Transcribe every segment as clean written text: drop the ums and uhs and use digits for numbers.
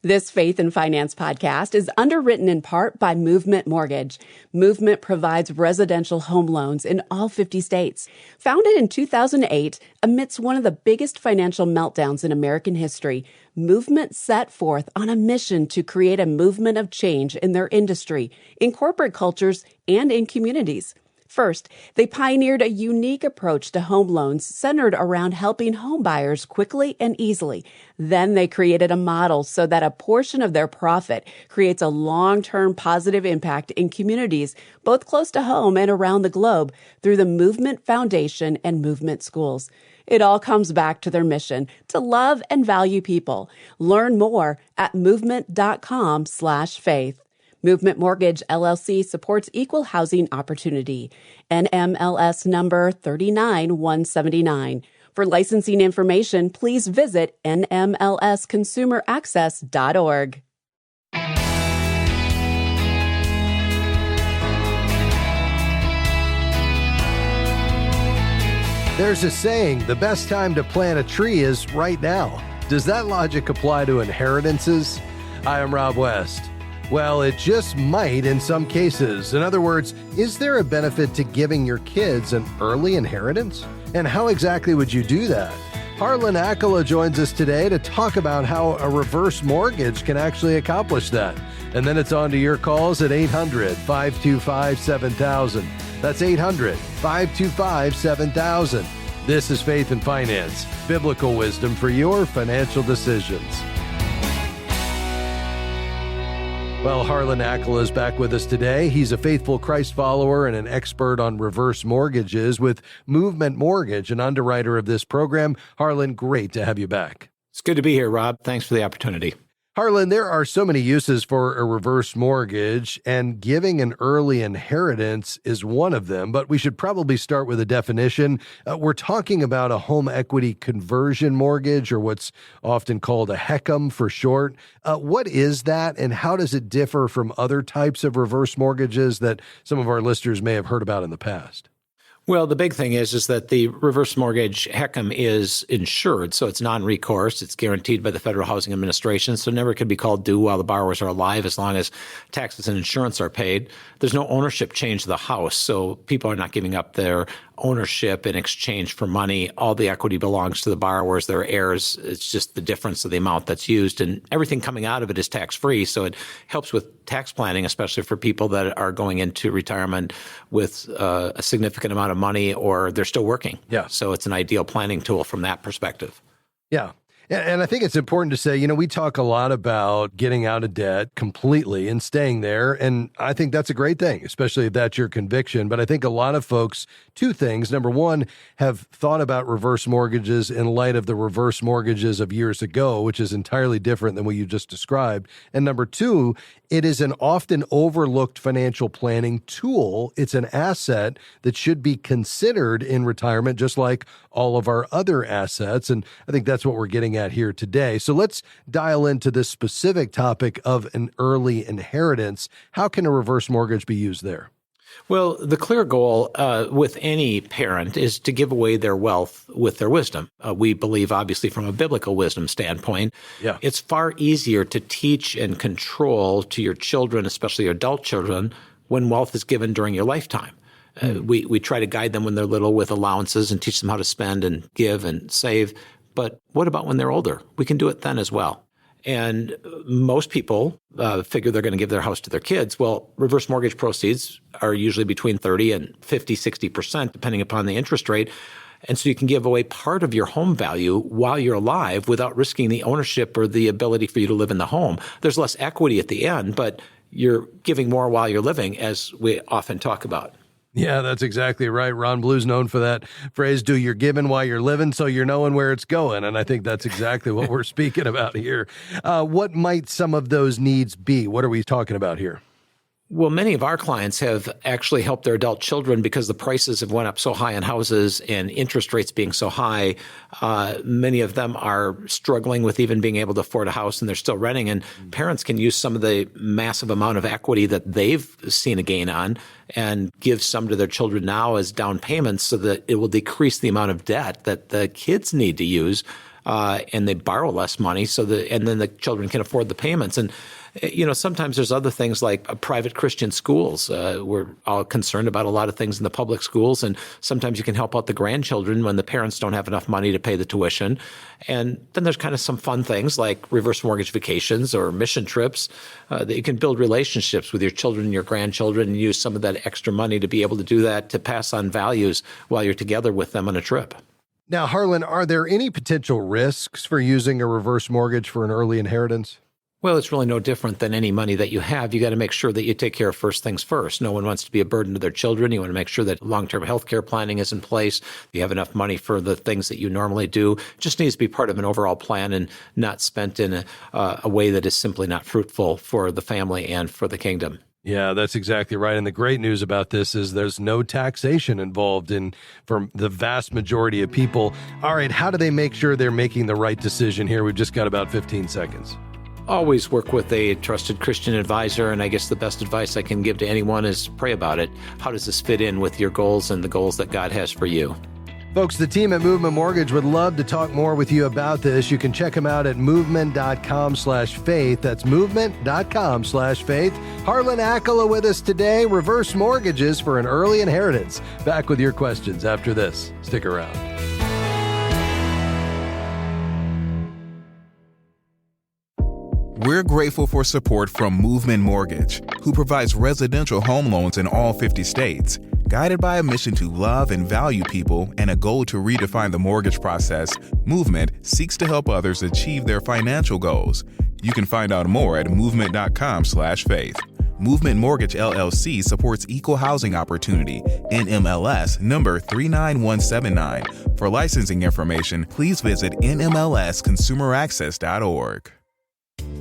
This Faith and Finance podcast is underwritten in part by Movement Mortgage. Movement provides residential home loans in all 50 states. Founded in 2008, amidst one of the biggest financial meltdowns in American history, Movement set forth on a mission to create a movement of change in their industry, in corporate cultures, and in communities. First, they pioneered a unique approach to home loans centered around helping home buyers quickly and easily. Then they created a model so that a portion of their profit creates a long-term positive impact in communities, both close to home and around the globe, through the Movement Foundation and Movement Schools. It all comes back to their mission to love and value people. Learn more at movement.com/faith. Movement Mortgage, LLC supports equal housing opportunity. NMLS number 39179. For licensing information, please visit nmlsconsumeraccess.org. There's a saying, the best time to plant a tree is right now. Does that logic apply to inheritances? Hi, I'm Rob West. Well, it just might in some cases. In other words, is there a benefit to giving your kids an early inheritance? And how exactly would you do that? Harlan Accola joins us today to talk about how a reverse mortgage can actually accomplish that. And then it's on to your calls at 800-525-7000. That's 800-525-7000. This is Faith and Finance, biblical wisdom for your financial decisions. Well, Harlan Accola is back with us today. He's a faithful Christ follower and an expert on reverse mortgages with Movement Mortgage, an underwriter of this program. Harlan, great to have you back. It's good to be here, Rob. Thanks for the opportunity. Harlan, there are so many uses for a reverse mortgage, and giving an early inheritance is one of them, but we should probably start with a definition. We're talking about a home equity conversion mortgage, or what's often called a HECM for short. What is that, and how does it differ from other types of reverse mortgages that some of our listeners may have heard about in the past? Well, the big thing is that the reverse mortgage HECM is insured, so it's non-recourse. It's guaranteed by the Federal Housing Administration, so never can be called due while the borrowers are alive as long as taxes and insurance are paid. There's no ownership change to the house, so people are not giving up their ownership in exchange for money. All the equity belongs to the borrowers, their heirs. It's just the difference of the amount that's used, and everything coming out of it is tax-free, so it helps with tax planning, especially for people that are going into retirement with a significant amount of money or they're still working. Yeah. So it's an ideal planning tool from that perspective. Yeah. And I think it's important to say, we talk a lot about getting out of debt completely and staying there. And I think that's a great thing, especially if that's your conviction. But I think a lot of folks, two things. Number one, have thought about reverse mortgages in light of the reverse mortgages of years ago, which is entirely different than what you just described. And number two, it is an often overlooked financial planning tool. It's an asset that should be considered in retirement, just like all of our other assets. And I think that's what we're getting at here today. So let's dial into this specific topic of an early inheritance. How can a reverse mortgage be used there? Well, the clear goal with any parent is to give away their wealth with their wisdom. We believe, obviously, from a biblical wisdom standpoint, it's far easier to teach and control to your children, especially your adult children, when wealth is given during your lifetime. We try to guide them when they're little with allowances and teach them how to spend and give and save. But what about when they're older? We can do it then as well. And most people figure they're going to give their house to their kids. Well, reverse mortgage proceeds are usually between 30 and 50, 60%, depending upon the interest rate. And so you can give away part of your home value while you're alive without risking the ownership or the ability for you to live in the home. There's less equity at the end, but you're giving more while you're living, as we often talk about. Yeah, that's exactly right. Ron Blue's known for that phrase, do your giving while you're living, so you're knowing where it's going. And I think that's exactly what we're speaking about here. What might some of those needs be? What are we talking about here? Well, many of our clients have actually helped their adult children because the prices have went up so high in houses and interest rates being so high. Many of them are struggling with even being able to afford a house, and they're still renting. And parents can use some of the massive amount of equity that they've seen a gain on and give some to their children now as down payments so that it will decrease the amount of debt that the kids need to use and they borrow less money, and then the children can afford the payments. And sometimes there's other things like private Christian schools. We're all concerned about a lot of things in the public schools, and sometimes you can help out the grandchildren when the parents don't have enough money to pay the tuition. And then there's kind of some fun things like reverse mortgage vacations or mission trips that you can build relationships with your children and your grandchildren and use some of that extra money to be able to do that, to pass on values while you're together with them on a trip. Now, Harlan, are there any potential risks for using a reverse mortgage for an early inheritance? Well, it's really no different than any money that you have. You got to make sure that you take care of first things first. No one wants to be a burden to their children. You want to make sure that long-term health care planning is in place. You have enough money for the things that you normally do. It just needs to be part of an overall plan and not spent in a way that is simply not fruitful for the family and for the kingdom. Yeah, that's exactly right. And the great news about this is there's no taxation involved for the vast majority of people. All right, how do they make sure they're making the right decision here? We've just got about 15 seconds. Always work with a trusted Christian advisor, and I guess the best advice I can give to anyone is pray about it. How does this fit in with your goals and the goals that God has for you? Folks, the team at Movement Mortgage would love to talk more with you about this. You can check them out at movement.com/faith. That's movement.com/faith. Harlan Accola with us today. Reverse mortgages for an early inheritance. Back with your questions after this. Stick around. We're grateful for support from Movement Mortgage, who provides residential home loans in all 50 states. Guided by a mission to love and value people and a goal to redefine the mortgage process, Movement seeks to help others achieve their financial goals. You can find out more at movement.com/faith. Movement Mortgage LLC supports equal housing opportunity, NMLS number 39179. For licensing information, please visit nmlsconsumeraccess.org.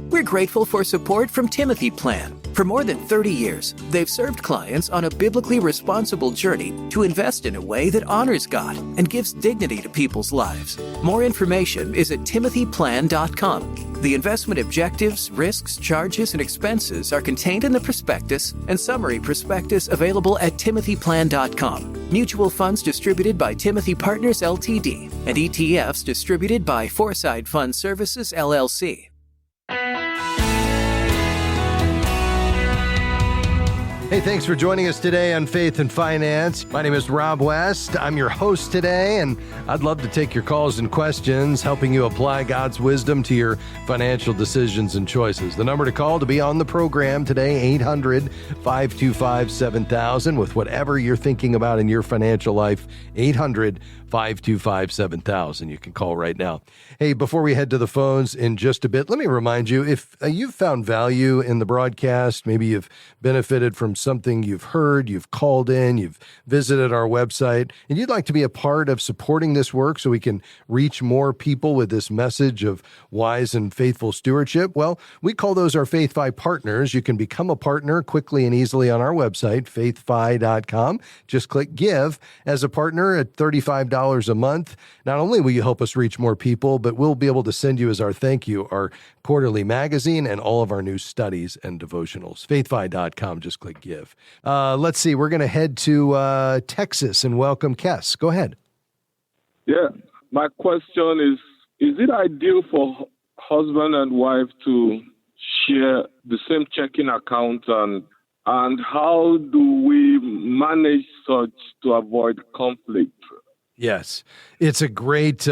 We're grateful for support from Timothy Plan. For more than 30 years, they've served clients on a biblically responsible journey to invest in a way that honors God and gives dignity to people's lives. More information is at timothyplan.com. The investment objectives, risks, charges, and expenses are contained in the prospectus and summary prospectus available at timothyplan.com. Mutual funds distributed by Timothy Partners Ltd. and ETFs distributed by Foreside Fund Services LLC. Hey, thanks for joining us today on Faith and Finance. My name is Rob West. I'm your host today, and I'd love to take your calls and questions, helping you apply God's wisdom to your financial decisions and choices. The number to call to be on the program today, 800-525-7000, with whatever you're thinking about in your financial life, 800-525-7000. You can call right now. Hey, before we head to the phones in just a bit, let me remind you, if you've found value in the broadcast, maybe you've benefited from something you've heard, you've called in, you've visited our website, and you'd like to be a part of supporting this work so we can reach more people with this message of wise and faithful stewardship, well, we call those our FaithFi partners. You can become a partner quickly and easily on our website, faithfi.com. Just click Give as a partner at $35 a month. Not only will you help us reach more people, but we'll be able to send you as our thank you our quarterly magazine and all of our new studies and devotionals. faithfi.com. Just click Give. Let's see. We're going to head to Texas and welcome Kes. Go ahead. Yeah. My question is it ideal for husband and wife to share the same checking account, and how do we manage such to avoid conflict? Yes, it's a great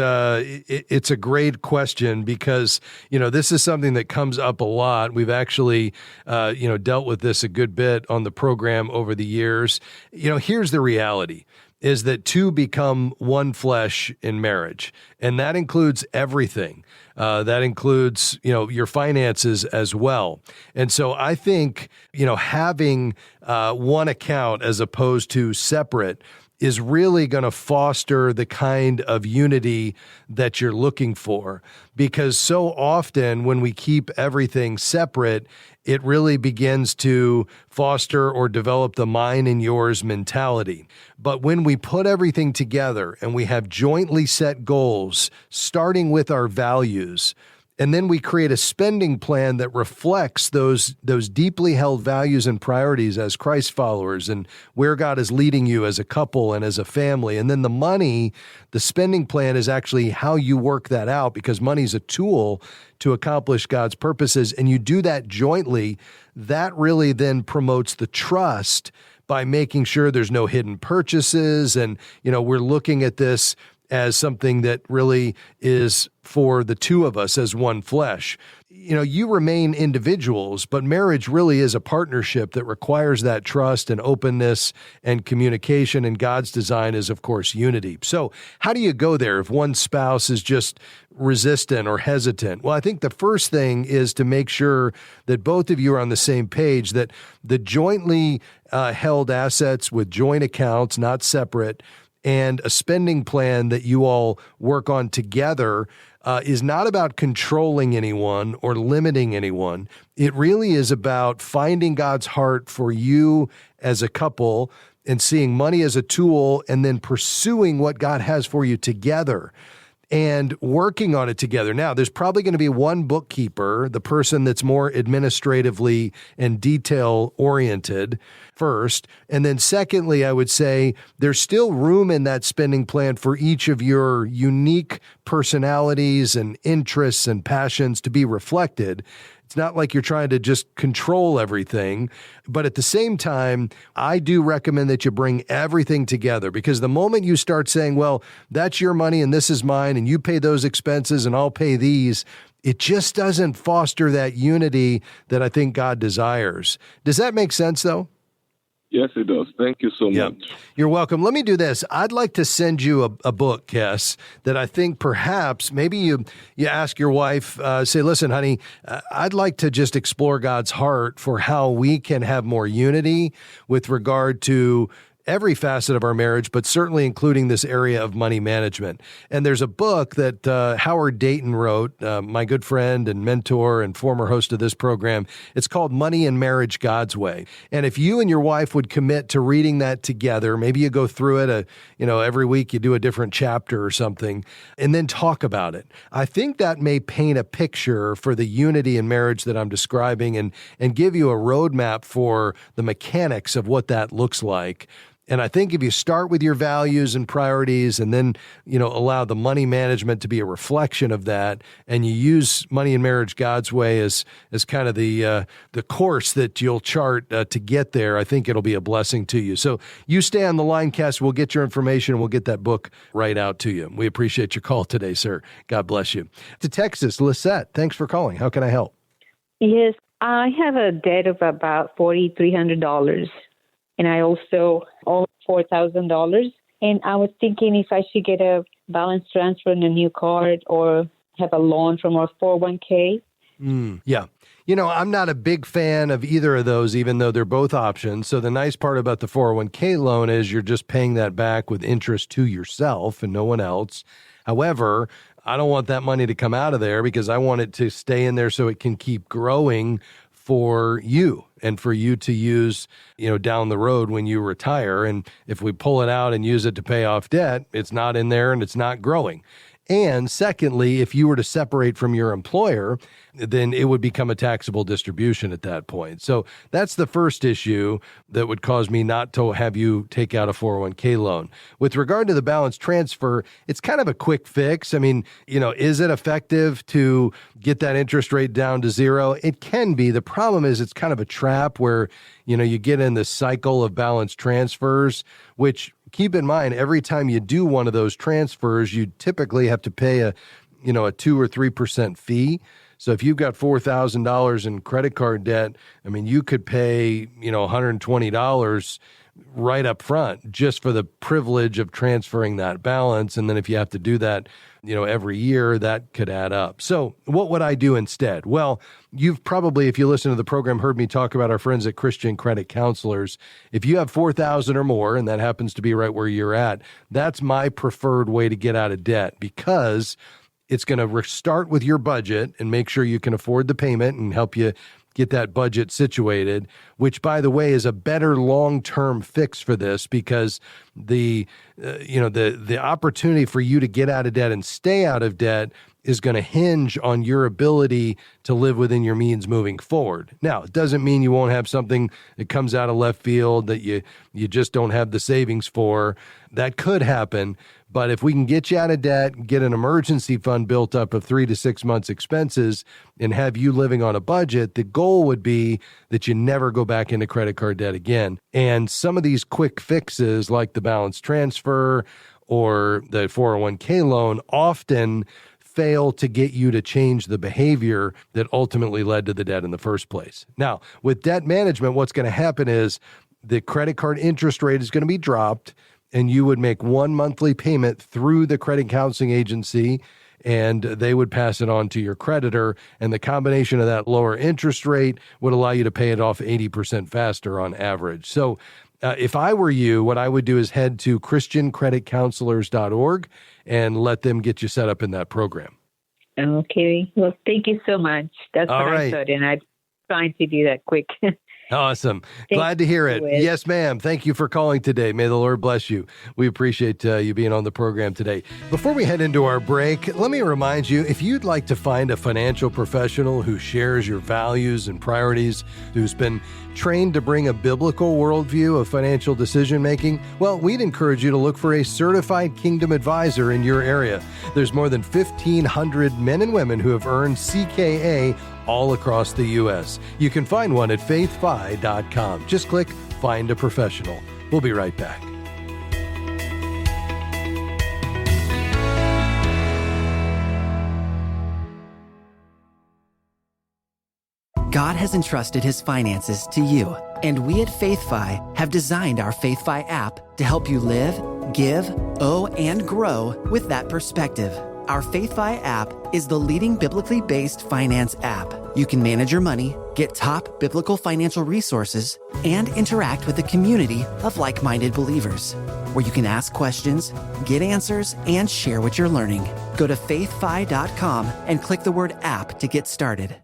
question because, this is something that comes up a lot. We've actually, dealt with this a good bit on the program over the years. Here's the reality is that two become one flesh in marriage, and that includes everything. That includes, your finances as well. And so I think, having one account as opposed to separate is really going to foster the kind of unity that you're looking for. Because so often when we keep everything separate, it really begins to foster or develop the mine and yours mentality. But when we put everything together and we have jointly set goals, starting with our values, And then we create a spending plan that reflects those deeply held values and priorities as Christ followers and where God is leading you as a couple and as a family. And then the money, the spending plan is actually how you work that out, because money is a tool to accomplish God's purposes. And you do that jointly. That really then promotes the trust by making sure there's no hidden purchases. And, we're looking at this as something that really is for the two of us as one flesh. You remain individuals, but marriage really is a partnership that requires that trust and openness and communication, and God's design is, of course, unity. So how do you go there if one spouse is just resistant or hesitant? Well, I think the first thing is to make sure that both of you are on the same page, that the jointly held assets with joint accounts, not separate, and a spending plan that you all work on together is not about controlling anyone or limiting anyone. It really is about finding God's heart for you as a couple and seeing money as a tool and then pursuing what God has for you together and working on it together. Now, there's probably going to be one bookkeeper, the person that's more administratively and detail-oriented first. And then secondly, I would say there's still room in that spending plan for each of your unique personalities and interests and passions to be reflected. It's not like you're trying to just control everything. But at the same time, I do recommend that you bring everything together, because the moment you start saying, well, that's your money and this is mine and you pay those expenses and I'll pay these, it just doesn't foster that unity that I think God desires. Does that make sense, though? Yes, it does. Thank you so much. You're welcome. Let me do this. I'd like to send you a book, Kes, that I think perhaps maybe you ask your wife, say, listen, honey, I'd like to just explore God's heart for how we can have more unity with regard to every facet of our marriage, but certainly including this area of money management. And there's a book that Howard Dayton wrote, my good friend and mentor and former host of this program. It's called Money and Marriage God's Way. And if you and your wife would commit to reading that together, maybe you go through it, every week you do a different chapter or something, and then talk about it. I think that may paint a picture for the unity in marriage that I'm describing and give you a roadmap for the mechanics of what that looks like. And I think if you start with your values and priorities and then, allow the money management to be a reflection of that, and you use Money and Marriage God's Way as kind of the course that you'll chart to get there, I think it'll be a blessing to you. So you stay on the line, Cass. We'll get your information and we'll get that book right out to you. We appreciate your call today, sir. God bless you. To Texas, Lisette, thanks for calling. How can I help? Yes, I have a debt of about $4,300. And I also owe $4,000. And I was thinking if I should get a balance transfer in a new card or have a loan from our 401k. Yeah. I'm not a big fan of either of those, even though they're both options. So the nice part about the 401k loan is you're just paying that back with interest to yourself and no one else. However, I don't want that money to come out of there because I want it to stay in there so it can keep growing for you and for you to use, down the road when you retire. And if we pull it out and use it to pay off debt, it's not in there and it's not growing. And secondly, if you were to separate from your employer, then it would become a taxable distribution at that point. So that's the first issue that would cause me not to have you take out a 401k loan. With regard to the balance transfer, it's kind of a quick fix. I mean, is it effective to get that interest rate down to zero? It can be. The problem is it's kind of a trap where, you get in this cycle of balance transfers, which keep in mind, every time you do one of those transfers, you typically have to pay a 2 or 3% fee. So if you've got $4,000 in credit card debt, I mean, you could pay, $120 right up front just for the privilege of transferring that balance. And then if you have to do that, every year, that could add up. So what would I do instead? Well, you've probably, if you listen to the program, heard me talk about our friends at Christian Credit Counselors. If you have $4,000 or more, and that happens to be right where you're at, that's my preferred way to get out of debt, because it's going to start with your budget and make sure you can afford the payment and help you get that budget situated, which, by the way, is a better long-term fix for this, because the opportunity for you to get out of debt and stay out of debt is going to hinge on your ability to live within your means moving forward. Now, it doesn't mean you won't have something that comes out of left field that you just don't have the savings for. That could happen. But if we can get you out of debt, get an emergency fund built up of 3 to 6 months expenses, and have you living on a budget, the goal would be that you never go back into credit card debt again. And some of these quick fixes, like the balance transfer or the 401k loan, often fail to get you to change the behavior that ultimately led to the debt in the first place. Now, with debt management, what's going to happen is the credit card interest rate is going to be dropped, and you would make one monthly payment through the credit counseling agency, and they would pass it on to your creditor. And the combination of that lower interest rate would allow you to pay it off 80% faster on average. So if I were you, what I would do is head to christiancreditcounselors.org and let them get you set up in that program. Okay. Well, thank you so much. That's All what right. I thought, and I'm trying to do that quick. Awesome. Glad to hear it. Yes, ma'am. Thank you for calling today. May the Lord bless you. We appreciate you being on the program today. Before we head into our break, let me remind you, if you'd like to find a financial professional who shares your values and priorities, who's been trained to bring a biblical worldview of financial decision-making, well, we'd encourage you to look for a certified Kingdom advisor in your area. There's more than 1,500 men and women who have earned CKA all across the U.S. You can find one at faithfi.com. Just click Find a Professional. We'll be right back. God has entrusted His finances to you, and we at FaithFi have designed our FaithFi app to help you live, give, owe, and grow with that perspective. Our FaithFi app is the leading biblically based finance app. You can manage your money, get top biblical financial resources, and interact with a community of like-minded believers, where you can ask questions, get answers, and share what you're learning. Go to faithfi.com and click the word app to get started.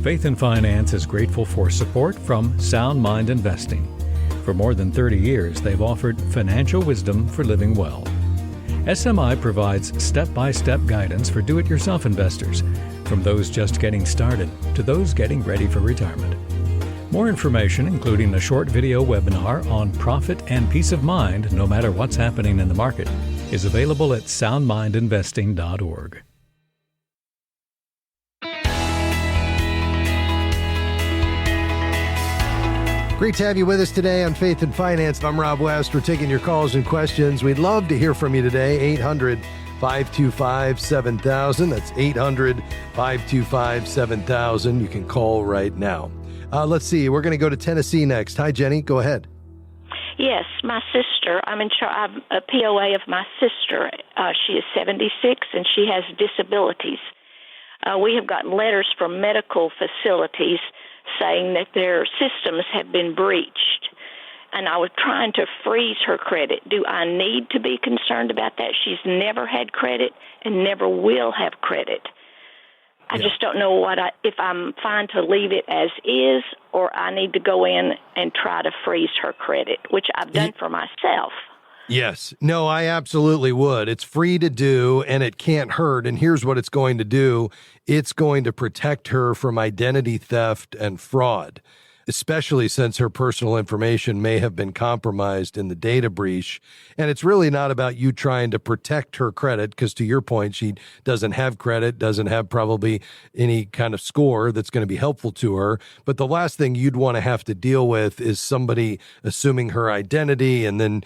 Faith and Finance is grateful for support from Sound Mind Investing. For more than 30 years, they've offered financial wisdom for living well. SMI provides step-by-step guidance for do-it-yourself investors, from those just getting started to those getting ready for retirement. More information, including a short video webinar on profit and peace of mind no matter what's happening in the market, is available at soundmindinvesting.org. Great to have you with us today on Faith and Finance. I'm Rob West. We're taking your calls and questions. We'd love to hear from you today. 800-525-7000. That's 800-525-7000. You can call right now. Let's see. We're going to go to Tennessee next. Hi, Jenny. Go ahead. Yes, my sister. I'm a POA of my sister. She is 76 and she has disabilities. We have gotten letters from medical facilities saying that their systems have been breached. And I was trying to freeze her credit. Do I need to be concerned about that? She's never had credit and never will have credit. I just don't know if I'm fine to leave it as is, or I need to go in and try to freeze her credit, which I've done for myself. Yes. No, I absolutely would. It's free to do, and it can't hurt. And here's what it's going to do. It's going to protect her from identity theft and fraud, especially since her personal information may have been compromised in the data breach. And it's really not about you trying to protect her credit, because to your point, she doesn't have credit, doesn't have probably any kind of score that's going to be helpful to her. But the last thing you'd want to have to deal with is somebody assuming her identity, and then,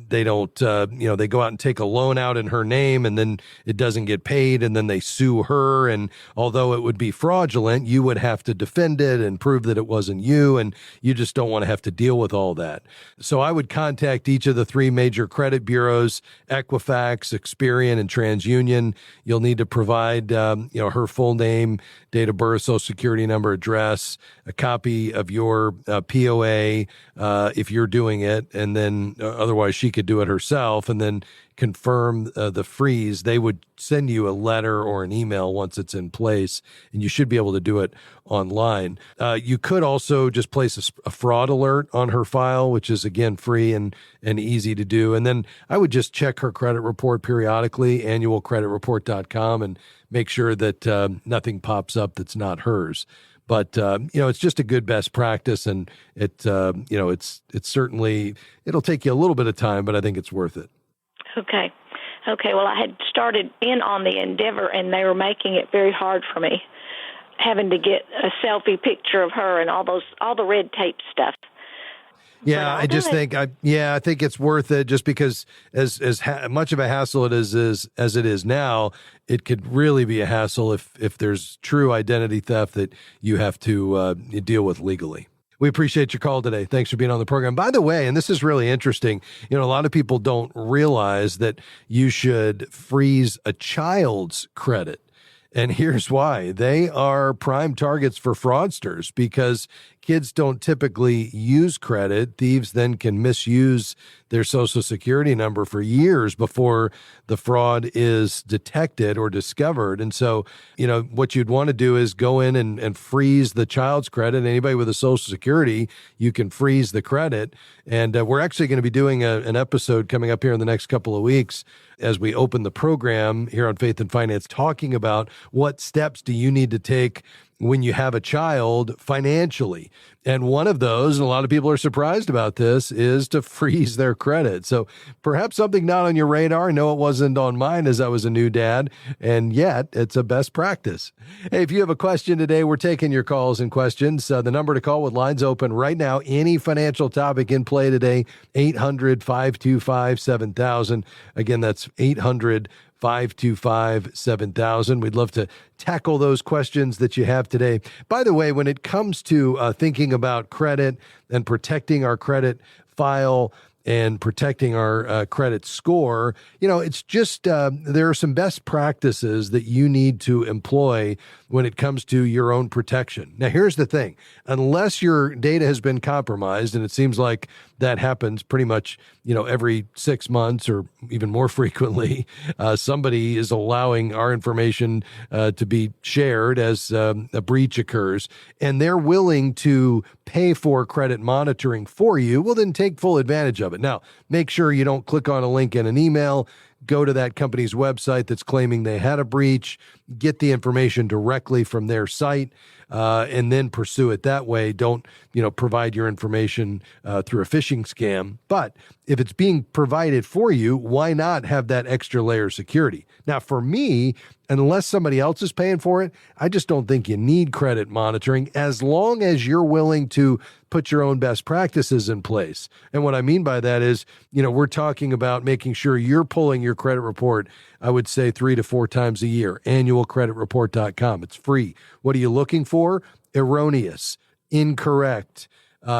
they don't, they go out and take a loan out in her name, and then it doesn't get paid, and then they sue her. And although it would be fraudulent, you would have to defend it and prove that it wasn't you, and you just don't want to have to deal with all that. So I would contact each of the three major credit bureaus, Equifax, Experian, and TransUnion. You'll need to provide, her full name, date of birth, social security number, address, a copy of your POA if you're doing it, and then otherwise she could do it herself, and then confirm the freeze, they would send you a letter or an email once it's in place, and you should be able to do it online. You could also just place a fraud alert on her file, which is, again, free and easy to do. And then I would just check her credit report periodically, annualcreditreport.com, and make sure that nothing pops up that's not hers. But, it's just a good best practice, and it's certainly, it'll take you a little bit of time, but I think it's worth it. Okay. Well, I had started in on the endeavor, and they were making it very hard for me, having to get a selfie picture of her and all the red tape stuff. Yeah, I think it's worth it, just because as much of a hassle it is as it is now, it could really be a hassle if there's true identity theft that you have to deal with legally. We appreciate your call today. Thanks for being on the program. By the way, and this is really interesting, a lot of people don't realize that you should freeze a child's credit. And here's why. They are prime targets for fraudsters because kids don't typically use credit. Thieves then can misuse their Social Security number for years before the fraud is detected or discovered. And so, what you'd want to do is go in and freeze the child's credit. Anybody with a Social Security, you can freeze the credit. And we're actually going to be doing an episode coming up here in the next couple of weeks as we open the program here on Faith and Finance, talking about what steps do you need to take when you have a child financially. And one of those, and a lot of people are surprised about this, is to freeze their credit. So perhaps something not on your radar. I know it wasn't on mine as I was a new dad, and yet it's a best practice. Hey, if you have a question today, we're taking your calls and questions. The number to call with lines open right now, any financial topic in play today, 800-525-7000. Again, that's 800-525-7000. We'd love to tackle those questions that you have today. By the way, when it comes to thinking about credit and protecting our credit file and protecting our credit score, it's just there are some best practices that you need to employ when it comes to your own protection. Now, here's the thing. Unless your data has been compromised, and it seems like that happens pretty much, every 6 months or even more frequently, somebody is allowing our information to be shared as a breach occurs, and they're willing to pay for credit monitoring for you, well, then take full advantage of it. Now, make sure you don't click on a link in an email. Go to that company's website that's claiming they had a breach, get the information directly from their site, and then pursue it that way. Don't, provide your information through a phishing scam. But if it's being provided for you, why not have that extra layer of security? Now, for me, unless somebody else is paying for it, I just don't think you need credit monitoring as long as you're willing to put your own best practices in place. And what I mean by that is, we're talking about making sure you're pulling your credit report, I would say 3 to 4 times a year, annualcreditreport.com. It's free. What are you looking for? Erroneous, incorrect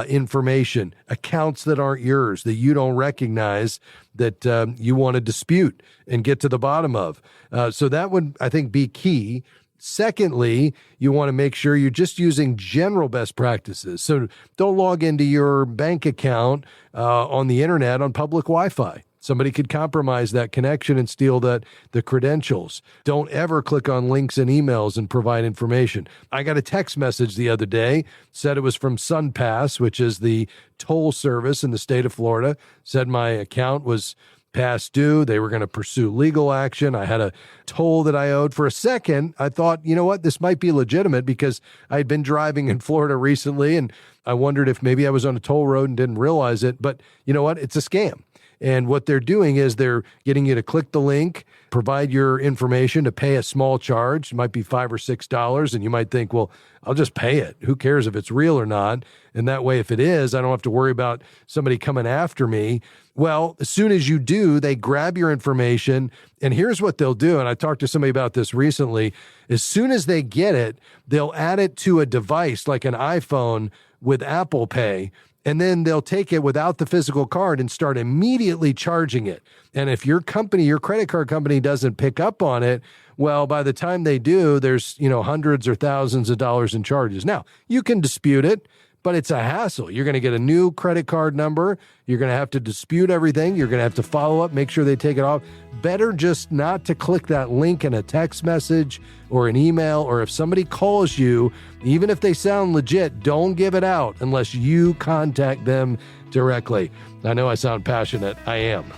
information, accounts that aren't yours, that you don't recognize, that you want to dispute and get to the bottom of. So that would, I think, be key. Secondly, you want to make sure you're just using general best practices. So don't log into your bank account on the internet on public Wi-Fi. Somebody could compromise that connection and steal the credentials. Don't ever click on links in emails and provide information. I got a text message the other day, said it was from SunPass, which is the toll service in the state of Florida, said my account was past due. They were going to pursue legal action. I had a toll that I owed. For a second, I thought, this might be legitimate because I'd been driving in Florida recently, and I wondered if maybe I was on a toll road and didn't realize it. But you know what? It's a scam. And what they're doing is they're getting you to click the link, provide your information to pay a small charge. It might be $5 or $6. And you might think, well, I'll just pay it. Who cares if it's real or not? And that way, if it is, I don't have to worry about somebody coming after me. Well, as soon as you do, they grab your information. And here's what they'll do. And I talked to somebody about this recently. As soon as they get it, they'll add it to a device like an iPhone with Apple Pay. And then they'll take it without the physical card and start immediately charging it. And if your company, your credit card company, doesn't pick up on it, well, by the time they do, there's, hundreds or thousands of dollars in charges. Now, you can dispute it, but it's a hassle. You're going to get a new credit card number. You're going to have to dispute everything. You're going to have to follow up, make sure they take it off. Better just not to click that link in a text message or an email, or if somebody calls you, even if they sound legit, don't give it out unless you contact them directly. I know I sound passionate. I am.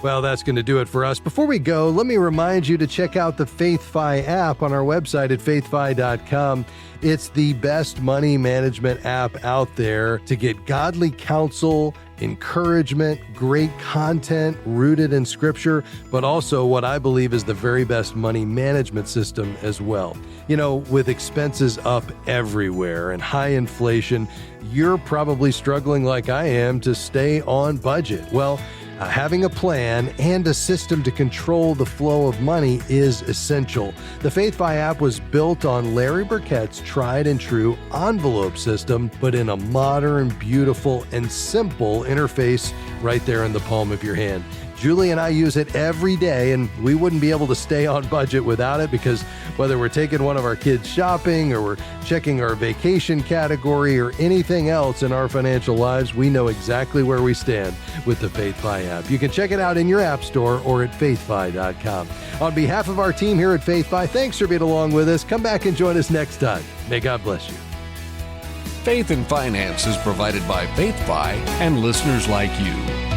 Well, that's going to do it for us. Before we go, let me remind you to check out the FaithFi app on our website at faithfi.com. It's the best money management app out there to get godly counsel, encouragement, great content rooted in scripture, but also what I believe is the very best money management system as well. You know, with expenses up everywhere and high inflation, you're probably struggling like I am to stay on budget. Well, having a plan and a system to control the flow of money is essential. The FaithFi app was built on Larry Burkett's tried and true envelope system, but in a modern, beautiful, and simple interface right there in the palm of your hand. Julie and I use it every day, and we wouldn't be able to stay on budget without it, because whether we're taking one of our kids shopping or we're checking our vacation category or anything else in our financial lives, we know exactly where we stand with the FaithFi app. You can check it out in your app store or at faithfi.com. On behalf of our team here at FaithFi, thanks for being along with us. Come back and join us next time. May God bless you. Faith and Finance is provided by FaithFi and listeners like you.